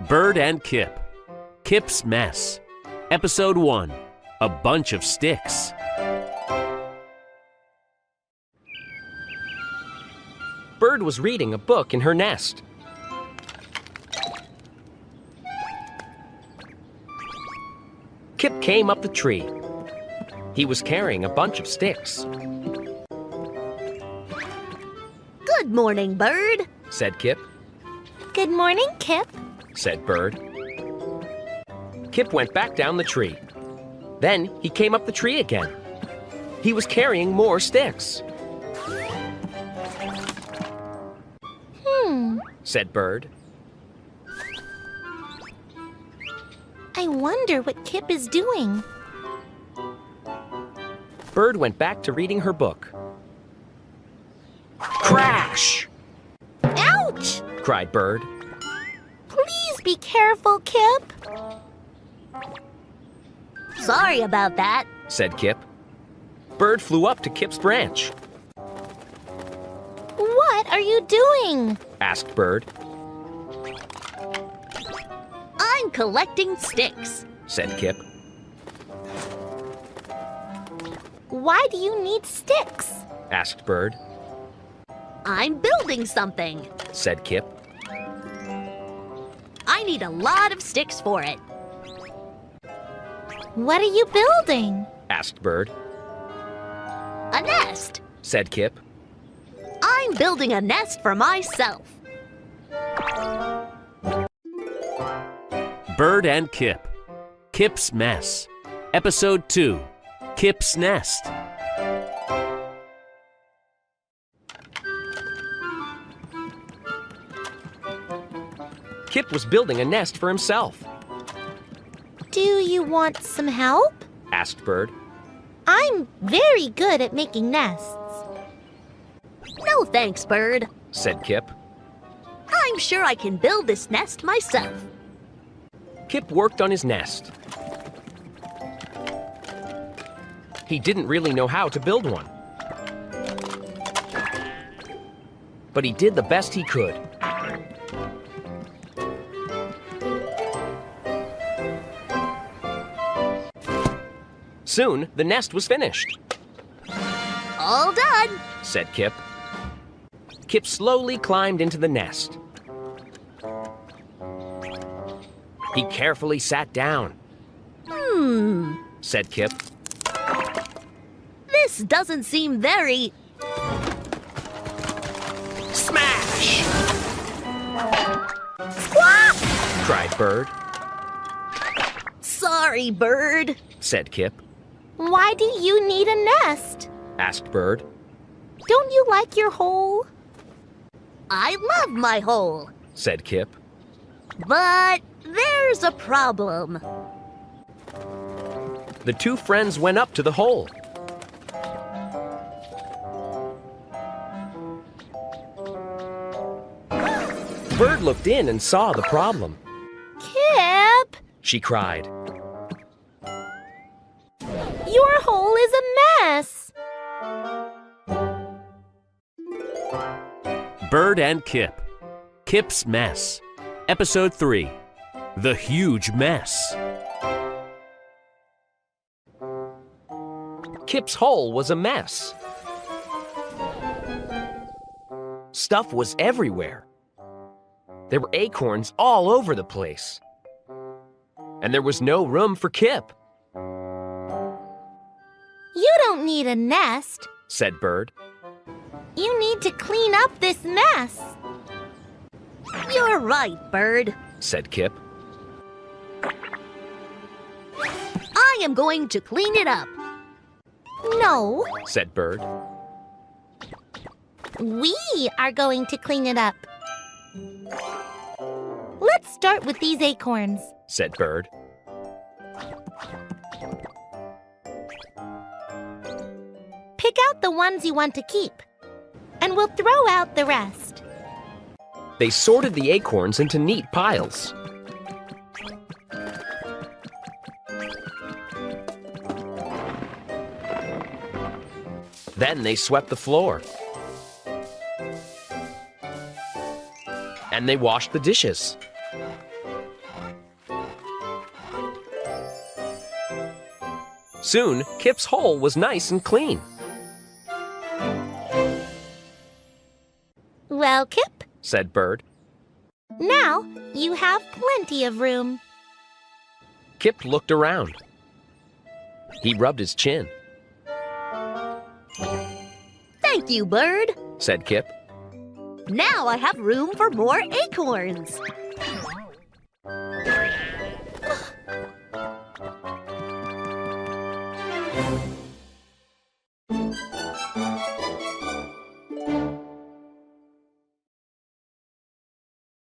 Bird and Kip. Kip's Mess. Episode 1. A Bunch of Sticks. Bird was reading a book in her nest. Kip came up the tree. He was carrying a bunch of sticks. Good morning, Bird, said Kip. Good morning, Kip, said Bird. Kip went back down the tree. Then he came up the tree again. He was carrying more sticks. Said Bird. I wonder what Kip is doing. Bird went back to reading her book. Crash! Ouch! Cried Bird. Please be careful, Kip. Sorry about that, said Kip. Bird flew up to Kip's branch. What are you doing? Asked Bird. I'm collecting sticks, said Kip. Why do you need sticks? Asked Bird. I'm building something, said Kip. I need a lot of sticks for it. What are you building? Asked Bird. A nest, said Kip. I'm building a nest for myself. Bird and Kip. Kip's Mess. Episode 2. Kip's Nest. Kip was building a nest for himself. Do you want some help? Asked Bird. I'm very good at making nests. No thanks, Bird, said Kip. I'm sure I can build this nest myself. Kip worked on his nest. He didn't really know how to build one. But he did the best he could. Soon, the nest was finished. All done, said Kip. Kip slowly climbed into the nest. He carefully sat down. Said Kip. This doesn't seem very... Smash! Squawk! Cried Bird. Sorry, Bird, said Kip. Why do you need a nest? Asked Bird. Don't you like your hole? I love my hole, said Kip. But there's a problem. The two friends went up to the hole. Bird looked in and saw the problem. Kip! She cried. Your hole is a mess! Bird and Kip. Kip's Mess. Episode 3. The Huge Mess. Kip's hole was a mess. Stuff was everywhere. There were acorns all over the place. And there was no room for Kip. You don't need a nest, said Bird. You need to clean up this mess. You're right, Bird, said Kip. I am going to clean it up. No, said Bird. We are going to clean it up. Let's start with these acorns, said Bird. Pick out the ones you want to keep, and we'll throw out the rest. They sorted the acorns into neat piles. Then they swept the floor. And they washed the dishes. Soon, Kip's hole was nice and clean. Well, Kip, Said Bird. now you have plenty of room. Kip looked around. He rubbed his chin. Thank you, Bird. Said Kip. Now I have room for more acorns.